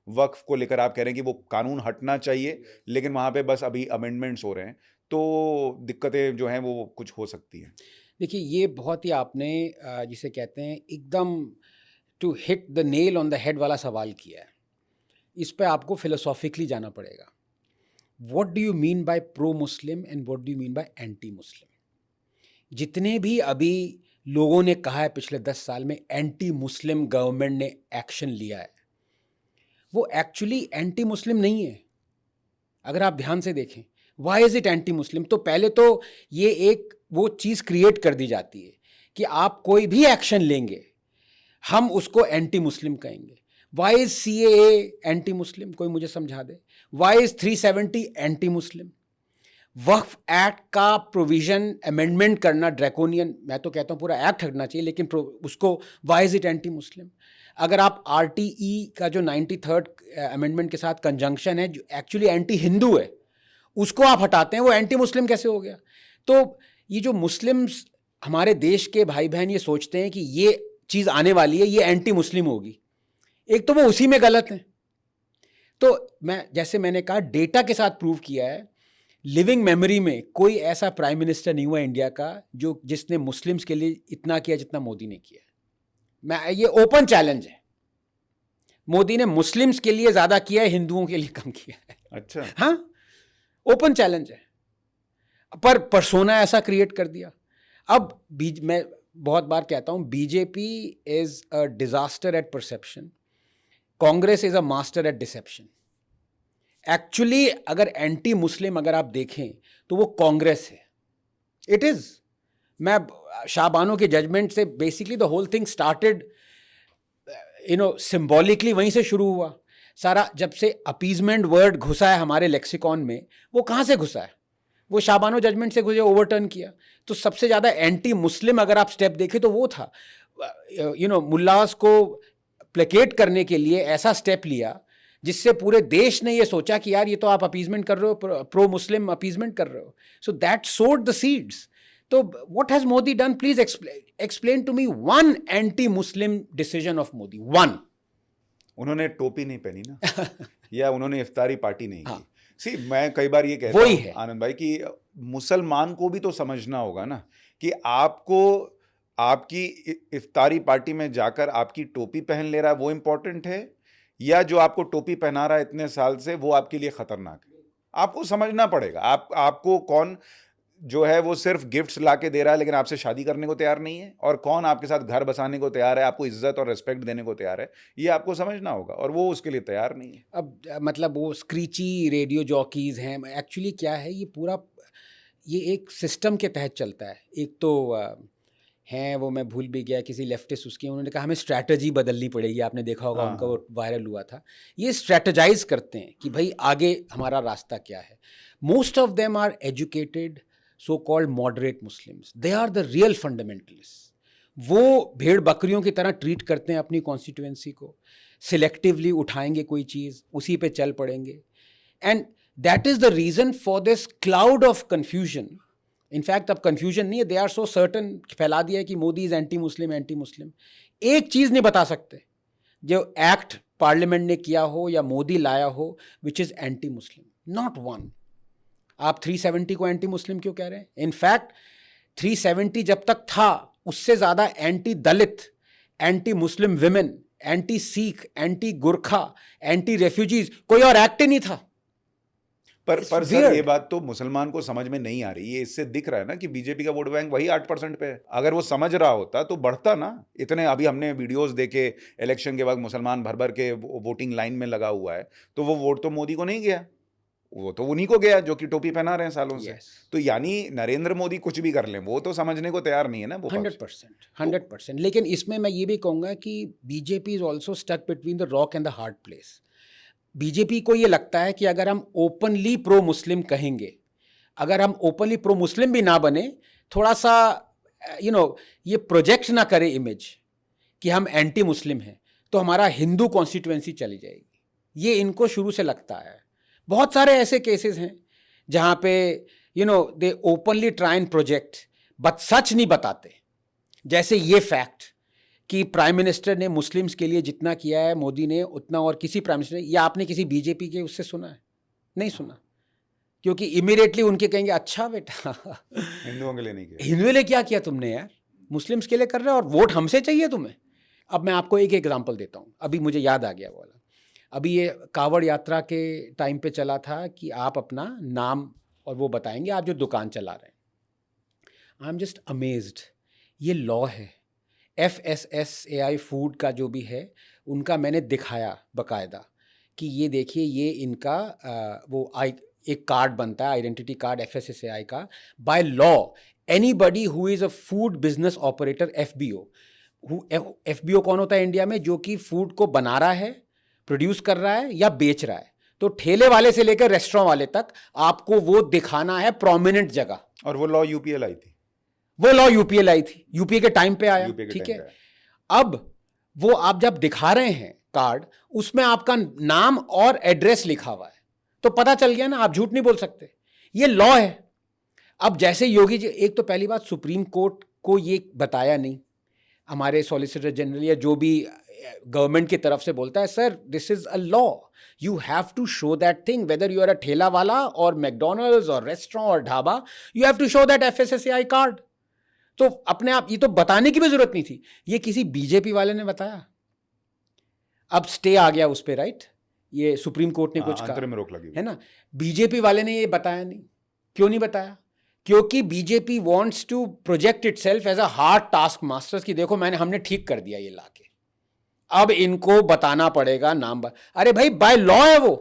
वक्फ को लेकर आप कह रहे हैं कि वो कानून हटना चाहिए, लेकिन वहां पे बस अभी अमेंडमेंट्स हो रहे हैं, तो दिक्कतें जो हैं वो कुछ हो सकती हैं। देखिए, ये बहुत ही आपने जिसे कहते हैं एकदम to hit the nail on the head वाला सवाल किया है। इस पे आपको फिलोसॉफिकली जाना पड़ेगा। What do you mean by pro Muslim and what do you mean by anti Muslim? जितने भी अभी लोगों ने कहा है पिछले 10 साल में एंटी मुस्लिम गवर्नमेंट ने एक्शन लिया है, वो एक्चुअली एंटी मुस्लिम नहीं है। अगर आप ध्यान से देखें, why is it anti Muslim? तो पहले तो ये एक वो चीज़ क्रिएट कर दी जाती है कि आप कोई भी एक्शन लेंगे हम उसको एंटी मुस्लिम कहेंगे। Why is CAA anti Muslim? कोई मुझे समझा दे। Why is 370 anti Muslim? Waqf act का प्रोविजन अमेंडमेंट करना ड्रैकोनियन, मैं तो कहता हूँ पूरा एक्ट हटना चाहिए, लेकिन उसको why is it anti Muslim? अगर आप RTE का जो 93rd अमेंडमेंट के साथ कंजंक्शन है जो एक्चुअली एंटी हिंदू है, उसको आप हटाते हैं, वो एंटी मुस्लिम कैसे हो गया? तो ये जो मुस्लिम्स हमारे देश के भाई बहन ये सोचते हैं कि ये चीज़ आने वाली है, ये एंटी मुस्लिम होगी, एक तो वो उसी में गलत है। तो जैसे मैंने कहा, डेटा के साथ प्रूव किया है, लिविंग मेमोरी में कोई ऐसा प्राइम मिनिस्टर नहीं हुआ इंडिया का जिसने मुस्लिम्स के लिए इतना किया जितना मोदी ने किया। ये ओपन चैलेंज है। मोदी ने मुस्लिम्स के लिए ज्यादा किया है, हिंदुओं के लिए कम किया है। अच्छा। हाँ, ओपन चैलेंज है, पर पर्सोना ऐसा क्रिएट कर दिया। अब मैं बहुत बार कहता हूं, BJP is a disaster at perception, Congress is a master at deception. Actually अगर एंटी मुस्लिम अगर आप देखें तो वो कांग्रेस है, इट इज। मैं शाहबानो के जजमेंट से basically the whole thing started, symbolically वहीं से शुरू हुआ सारा। जब से अपीजमेंट वर्ड घुसा है हमारे लेक्सिकॉन में, वो कहाँ से घुसा है? वो शाहबानो जजमेंट से घुसे, ओवरटर्न किया। तो सबसे ज़्यादा एंटी मुस्लिम अगर आप स्टेप देखें तो वो था, मुल्लास को प्लेकेट करने के लिए ऐसा स्टेप लिया जिससे पूरे देश ने ये सोचा कि यार ये तो आप अपीजमेंट कर रहे हो, प्रो मुस्लिम अपीजमेंट कर रहे हो। So that sowed the seeds. तो what has Modi done? Please explain to me one anti Muslim decision of Modi, one. उन्होंने टोपी नहीं पहनी ना या उन्होंने इफ्तारी पार्टी नहीं हाँ, की। मैं कई बार ये कहता वही हूँ है आनंद भाई कि मुसलमान को भी तो समझना होगा ना कि आपको आपकी इफ्तारी पार्टी में जाकर आपकी टोपी पहन ले रहा है वो इम्पोर्टेंट है, या जो आपको टोपी पहना रहा है इतने साल से वो आपके लिए खतरनाक है? आपको समझना पड़ेगा। आपको कौन जो है वो सिर्फ गिफ्ट्स लाके दे रहा है लेकिन आपसे शादी करने को तैयार नहीं है, और कौन आपके साथ घर बसाने को तैयार है, आपको इज्जत और रिस्पेक्ट देने को तैयार है, ये आपको समझना होगा, और वो उसके लिए तैयार नहीं है। अब मतलब वो स्क्रीची रेडियो जॉकीज हैं। एक्चुअली क्या है, ये पूरा ये एक सिस्टम के तहत चलता है। एक तो हैं, वो मैं भूल भी गया, किसी लेफ्टिस्ट उसकी, उन्होंने कहा हमें स्ट्रैटेजी बदलनी पड़ेगी। आपने देखा होगा हाँ उनका हाँ। वो वायरल हुआ था। ये स्ट्रैटेजाइज करते हैं कि भाई आगे हमारा रास्ता क्या है। Most of them are educated, so called moderate Muslims. They are the real fundamentalist. वो भेड़ बकरियों की तरह ट्रीट करते हैं अपनी कॉन्स्टिट्यूएंसी को, सिलेक्टिवली उठाएंगे कोई चीज़, उसी पे चल पड़ेंगे। And that is the reason for this cloud of confusion. In fact अब कंफ्यूजन नहीं है, दे आर सो सर्टन, फैला दिया है कि Modi is anti Muslim, anti Muslim. एक चीज नहीं बता सकते जो एक्ट पार्लियामेंट ने किया हो या मोदी लाया हो which is anti Muslim, not one. आप 370 को एंटी मुस्लिम क्यों कह रहे हैं? इनफैक्ट 370 जब तक था उससे ज्यादा anti Dalit, anti Muslim women, anti Sikh, anti Gurkha, anti refugees कोई और एक्ट ही नहीं था। पर सर ये बात तो मुसलमान को समझ में नहीं आ रही। ये इससे दिख रहा है ना कि बीजेपी का वोट बैंक वही 8% पे है। अगर वो समझ रहा होता तो बढ़ता ना। इतने अभी हमने वीडियोस देखे, इलेक्शन के बाद मुसलमान भर भर के वोटिंग लाइन में लगा हुआ है, तो वो वोट तो मोदी को नहीं गया, वो तो उन्हीं को गया जो कि टोपी पहना रहे हैं सालों से। तो यानी नरेंद्र मोदी कुछ भी कर लें, वो तो समझने को तैयार नहीं है ना वो। 100%। लेकिन इसमें मैं ये भी कहूँगा कि BJP is also stuck between the rock and the hard place. BJP को ये लगता है कि अगर हम ओपनली प्रो मुस्लिम कहेंगे, अगर हम ओपनली प्रो मुस्लिम भी ना बने, थोड़ा सा ये प्रोजेक्ट ना करे इमेज कि हम एंटी मुस्लिम हैं, तो हमारा हिंदू कॉन्स्टिट्यूएंसी चली जाएगी। ये इनको शुरू से लगता है। बहुत सारे ऐसे केसेस हैं जहाँ पे they openly try and project but सच नहीं बताते। जैसे ये फैक्ट कि प्राइम मिनिस्टर ने मुस्लिम्स के लिए जितना किया है मोदी ने उतना और किसी प्राइम मिनिस्टर ने, या आपने किसी बीजेपी के उससे सुना है? नहीं सुना, क्योंकि इमीडिएटली उनके कहेंगे अच्छा बेटा हिंदुओं के लिए नहीं किया। हिंदुओं ने क्या किया तुमने यार, मुस्लिम्स के लिए कर रहे हो और वोट हमसे चाहिए तुम्हें। अब मैं आपको एक एग्जांपल देता हूँ, अभी मुझे याद आ गया वो वाला। अभी ये कावड़ यात्रा के टाइम पे चला था कि आप अपना नाम और वो बताएंगे, आप जो दुकान चला रहे हैं। आई एम जस्ट अमेज्ड, ये लॉ है। FSSAI फूड का जो भी है उनका मैंने दिखाया बकायदा कि ये देखिए, ये इनका एक कार्ड बनता है, आइडेंटिटी कार्ड FSSAI का। By law anybody who is a food business operator, FBO कौन होता है इंडिया में? जो कि फूड को बना रहा है, प्रोड्यूस कर रहा है या बेच रहा है। तो ठेले वाले से लेकर रेस्टोरेंट वाले तक आपको वो दिखाना है प्रोमिनेंट जगह। और वो लॉ UPL आई थी, वो लॉ UPL आई थी, यूपीए के टाइम पे आया, UPA के ठीक टाइम है। पे आया। अब वो आप जब दिखा रहे हैं कार्ड, उसमें आपका नाम और एड्रेस लिखा हुआ है, तो पता चल गया ना, आप झूठ नहीं बोल सकते, ये लॉ है। अब जैसे योगी जी, एक तो पहली बात सुप्रीम कोर्ट को ये बताया नहीं, हमारे सॉलिसिटर जनरल या जो भी गवर्नमेंट की तरफ से बोलता है, sir this is a law, you have to show that thing, whether you are a ठेला वाला और मैकडोनल्ड्स और रेस्टोरेंट और dhaba, you have to show that FSSAI card. तो अपने आप ये तो बताने की भी जरूरत नहीं थी, ये किसी बीजेपी वाले ने बताया। अब स्टे आ गया उस पर, राइट, ये सुप्रीम कोर्ट ने कुछ कहा, अंतरिम रोक लगी है ना। बीजेपी वाले ने ये बताया नहीं, क्यों नहीं बताया? क्योंकि BJP wants to project itself as a hard task masters की देखो हमने ठीक कर दिया ये लाके, अब इनको बताना पड़ेगा नाम अरे भाई बाय लॉ है वो।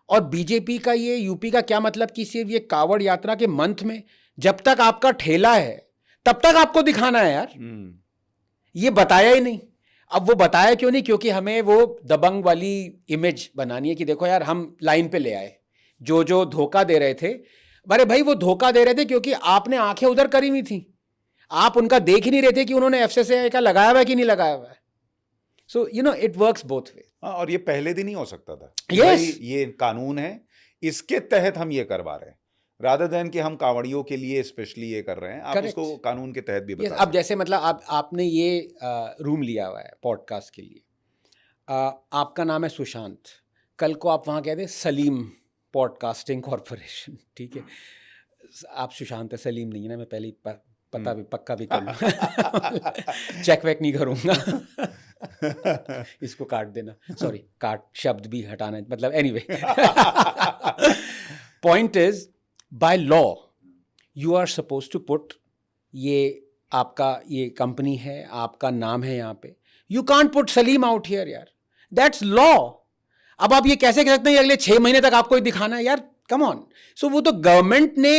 और बीजेपी का ये यूपी का क्या मतलब कि सिर्फ ये कावड़ यात्रा के मंथ में जब तक आपका ठेला है तब तक आपको दिखाना है यार, ये बताया ही नहीं। अब वो बताया क्यों नहीं? क्योंकि हमें वो दबंग वाली इमेज बनानी है कि देखो यार हम लाइन पे ले आए, जो धोखा दे रहे थे। अरे भाई वो धोखा दे रहे थे क्योंकि आपने आंखें उधर करी हुई थी, आप उनका देख ही नहीं रहे थे कि उन्होंने FSSAI का लगाया हुआ है कि नहीं लगाया हुआ है। So you know it works both way. और ये पहले दिन ही हो सकता था। Yes. भाई ये कानून है, इसके तहत हम ये करवा रहे हैं, रादर देन कि हम कांवड़ियों के लिए स्पेशली ये कर रहे हैं। आप Correct. उसको कानून के तहत भी बता अब सकते हैं। जैसे मतलब आपने ये रूम लिया हुआ है पॉडकास्ट के लिए, आपका नाम है सुशांत, कल को आप वहाँ कह दे सलीम पॉडकास्टिंग कॉरपोरेशन, ठीक है, आप सुशांत है, सलीम नहीं है ना, मैं पहले ही पता भी पक्का भी कर लूँगा चेक वेक नहीं करूँगा इसको काट देना, सॉरी काट शब्द भी हटाना, मतलब anyway point is by law you are suppose to put, ये आपका ये कंपनी है, आपका नाम है यहाँ पे, you can't put Salim out here यार, दैट्स लॉ। अब आप ये कैसे कह सकते हैं अगले 6 महीने तक आपको दिखाना है यार, कम ऑन। सो वो तो गवर्नमेंट ने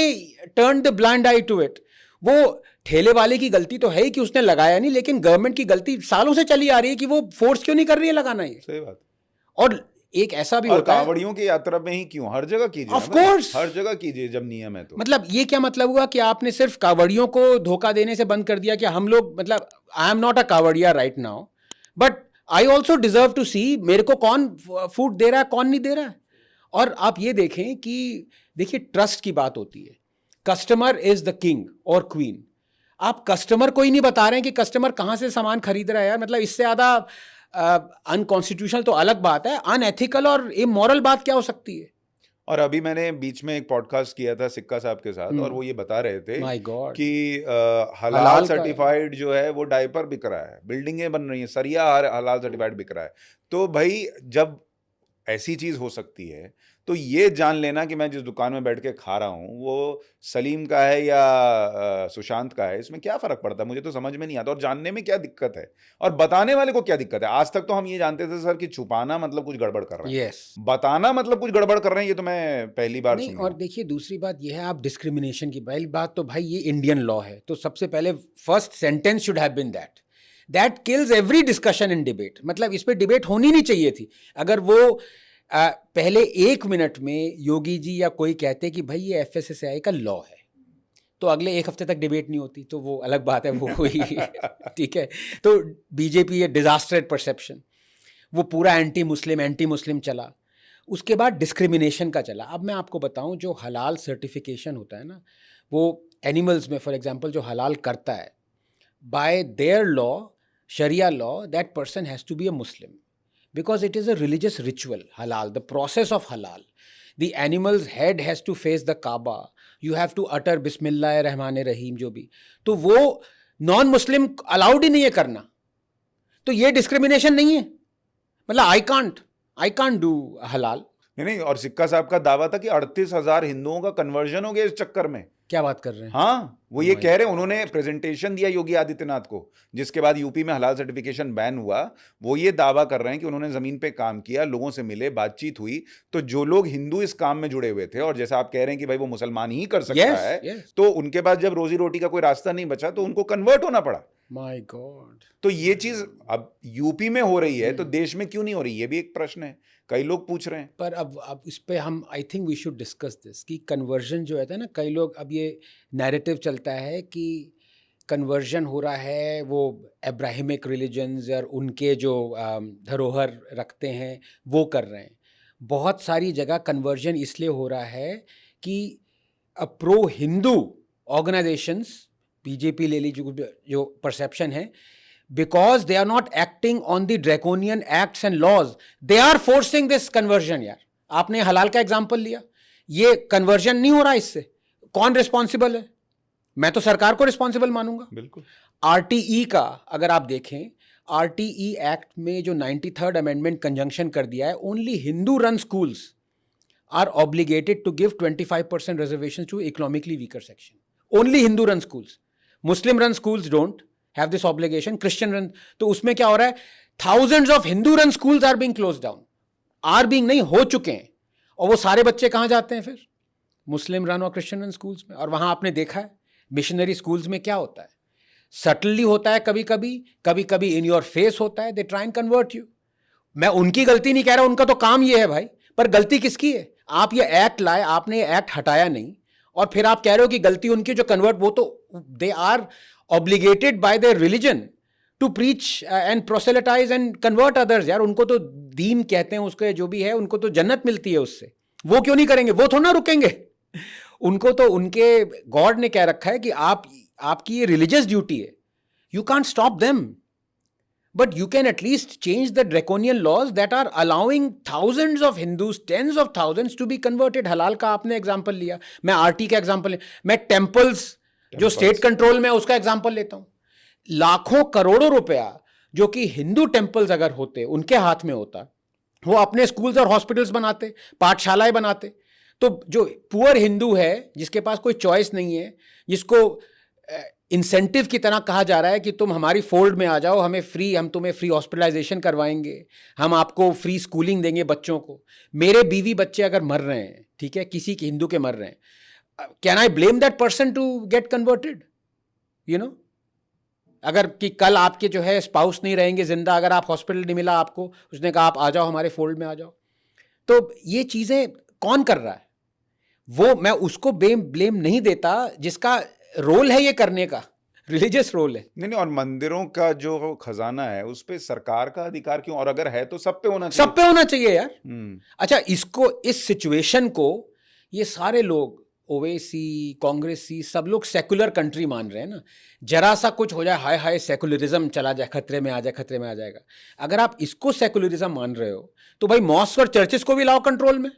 turn the blind eye to it. वो ठेले वाले की गलती तो है ही कि उसने लगाया नहीं, लेकिन गवर्नमेंट की गलती सालों से चली आ रही है कि वो फोर्स क्यों नहीं कर रही है लगाना ये। सही बात। और एक ऐसा भी और होता है, कांवड़ियों की यात्रा में ही क्यों, हर जगह कीजिए, Of course. हर जगह कीजिए जब नियम है तो। मतलब ये क्या मतलब हुआ कि आपने सिर्फ कावड़ियों को धोखा देने से बंद कर दिया कि हम लोग, मतलब आई एम नॉट अ कावड़िया right now, but I also deserve to see मेरे को कौन फूड दे रहा है कौन नहीं दे रहा है। और आप ये देखें कि देखिए ट्रस्ट की बात होती है, कस्टमर इज द किंग और क्वीन। आप कस्टमर को ही नहीं बता रहे हैं कि कस्टमर कहाँ से सामान खरीद रहा है यार, मतलब इससे ज़्यादा अनकॉन्स्टिट्यूशनल तो अलग बात है, अनएथिकल और इमोरल बात क्या हो सकती है। और अभी मैंने बीच में एक पॉडकास्ट किया था सिक्का साहब के साथ, और वो ये बता रहे थे माय गॉड कि हलाल हलाल का- सर्टिफाइड जो है वो डायपर बिक रहा है, बिल्डिंगें बन रही हैं, सरिया हलाल सर्टिफाइड बिक रहा है। तो भाई जब ऐसी चीज हो सकती है तो ये जान लेना कि मैं जिस दुकान में बैठ के खा रहा हूँ वो सलीम का है या सुशांत का है, इसमें क्या फर्क पड़ता है, मुझे तो समझ में नहीं आता। और जानने में क्या दिक्कत है, और बताने वाले को क्या दिक्कत है। आज तक तो हम ये जानते थे सर कि छुपाना मतलब कुछ गड़बड़ कर रहे हैं, यस बताना मतलब कुछ गड़बड़ कर रहे हैं, ये तो मैं पहली बार नहीं। सुना। और देखिए दूसरी बात यह है, आप डिस्क्रिमिनेशन की पहली बात तो भाई ये इंडियन लॉ है, तो सबसे पहले first sentence should have been that kills every discussion in debate. मतलब इस पे डिबेट होनी नहीं चाहिए थी। अगर वो पहले 1 मिनट में योगी जी या कोई कहते कि भाई ये FSSAI का लॉ है, तो अगले 1 हफ्ते तक डिबेट नहीं होती, तो वो अलग बात है, वो हुई ठीक है। तो बीजेपी ये डिजास्टर परसेप्शन, वो पूरा एंटी मुस्लिम चला, उसके बाद डिस्क्रिमिनेशन का चला। अब मैं आपको बताऊं, जो हलाल सर्टिफिकेशन होता है ना, वो एनिमल्स में फॉर एग्जांपल जो हलाल करता है, bye there law Sharia law, that person has to be a Muslim because it is a religious ritual, halal, the process of halal. The animal's head has to face the Kaaba. You have to utter Bismillah Rahman Rahim जो भी. तो वो non Muslim allowed ही नहीं है करना. तो ये discrimination नहीं है. मतलब आई कांट डू हलाल. नहीं, और सिक्का साहब का दावा था कि 38,000 हिंदुओं का कन्वर्जन हो गया इस चक्कर में. क्या बात कर रहे हैं? हाँ, वो ये कह रहे हैं. उन्होंने प्रेजेंटेशन दिया योगी आदित्यनाथ को, जिसके बाद यूपी में हलाल सर्टिफिकेशन बैन हुआ. वो ये दावा कर रहे हैं कि उन्होंने जमीन पे काम किया, लोगों से मिले, बातचीत हुई. तो जो लोग हिंदू इस काम में जुड़े हुए थे, और जैसा आप कह रहे हैं कि भाई वो मुसलमान ही कर सकता है, तो उनके पास जब रोजी रोटी का कोई रास्ता नहीं बचा तो उनको कन्वर्ट होना पड़ा. My God. तो ये चीज अब यूपी में हो रही है, तो देश में क्यों नहीं हो रही? ये भी एक प्रश्न है, कई लोग पूछ रहे हैं. पर अब इस पे हम I think we should discuss this कि कन्वर्जन जो है ना, कई लोग अब ये नैरेटिव चलता है कि कन्वर्जन हो रहा है वो अब्राहमिक रिलीजन्स और उनके जो धरोहर रखते हैं वो कर रहे हैं. बहुत सारी जगह कन्वर्जन इसलिए हो रहा है कि प्रो हिंदू ऑर्गेनाइजेशंस, बीजेपी ले लीजिए, जो परसेप्शन है, because they are not acting on the draconian acts and laws, they are forcing this conversion. यार, आपने हलाल का एग्जाम्पल लिया, ये कन्वर्जन नहीं हो रहा, इससे कौन रिस्पॉन्सिबल है? मैं तो सरकार को रिस्पॉन्सिबल मानूंगा. बिल्कुल. आरटीई का अगर आप देखें, आरटीई एक्ट में जो 93rd अमेंडमेंट कंजंक्शन कर दिया है, only Hindu run schools are obligated to give 25% reservation to economically weaker section. Only Hindu run schools. Muslim run schools don't have this obligation. Christian run, तो उसमें क्या हो रहा है? Thousands of Hindu run schools are being closed down. Are being नहीं, हो चुके हैं. और वो सारे बच्चे कहाँ जाते हैं फिर? मुस्लिम रन और क्रिश्चियन रन स्कूल्स में. और वहाँ आपने देखा है मिशनरी स्कूल्स में क्या होता है? सटनली होता है, कभी कभी इन योर फेस होता है. They try and convert you. मैं उनकी गलती नहीं कह रहा, उनका तो काम ये है भाई. पर गलती किसकी है? आप ये एक्ट लाए, आपने ये एक्ट हटाया नहीं, और फिर आप कह रहे हो कि गलती उनकी जो कन्वर्ट, वो तो they are obligated by their religion to preach and proselytize and convert others. यार, उनको तो दीन कहते हैं, उसके जो भी है, उनको तो जन्नत मिलती है उससे. वो क्यों नहीं करेंगे? वो थोड़ा ना रुकेंगे. उनको तो उनके गॉड ने कह रखा है कि आपकी ये रिलीजियस ड्यूटी है. You can't stop them, but you can at least change the draconian laws that are allowing thousands of Hindus, tens of thousands to be converted. हलाल का आपने एग्जाम्पल लिया, मैं आरटी का एग्जाम्पल, मैं टेम्पल्स जो state control में, उसका एग्जाम्पल लेता हूं. लाखों करोड़ों रुपया जो कि हिंदू टेम्पल्स अगर होते, उनके हाथ में होता, वो अपने स्कूल्स और हॉस्पिटल्स बनाते, पाठशालाएं बनाते. तो जो पुअर हिंदू है, जिसके पास कोई चॉइस नहीं है, जिसको इंसेंटिव की तरह कहा जा रहा है कि तुम हमारी फोल्ड में आ जाओ, हम तुम्हें फ्री हॉस्पिटलाइजेशन करवाएंगे, हम आपको फ्री स्कूलिंग देंगे बच्चों को. मेरे बीवी बच्चे अगर मर रहे हैं, ठीक है, किसी के हिंदू के मर रहे हैं, can I blame that person to get converted? You know, अगर कि कल आपके जो है स्पाउस नहीं रहेंगे जिंदा, अगर आप हॉस्पिटल नहीं मिला आपको, उसने कहा आप आ जाओ हमारे फोल्ड में आ जाओ, तो ये चीजें कौन कर रहा है? वो मैं उसको ब्लेम नहीं देता जिसका रोल है ये करने का, रिलीजियस रोल है. नहीं, और मंदिरों का जो खजाना है उस पे सरकार का अधिकार क्यों? और अगर है तो सब पे होना चाहिए. सब पे होना चाहिए यार. अच्छा, इसको, इस सिचुएशन को ये सारे लोग, ओवैसी, कांग्रेसी, सब लोग सेकुलर कंट्री मान रहे हैं ना. जरा सा कुछ हो जाए, हाय हाय सेकुलरिज्म चला जाए, खतरे में आ जाएगा. अगर आप इसको सेकुलरिज्म मान रहे हो, तो भाई मॉस्क और चर्चेस को भी लाओ कंट्रोल में.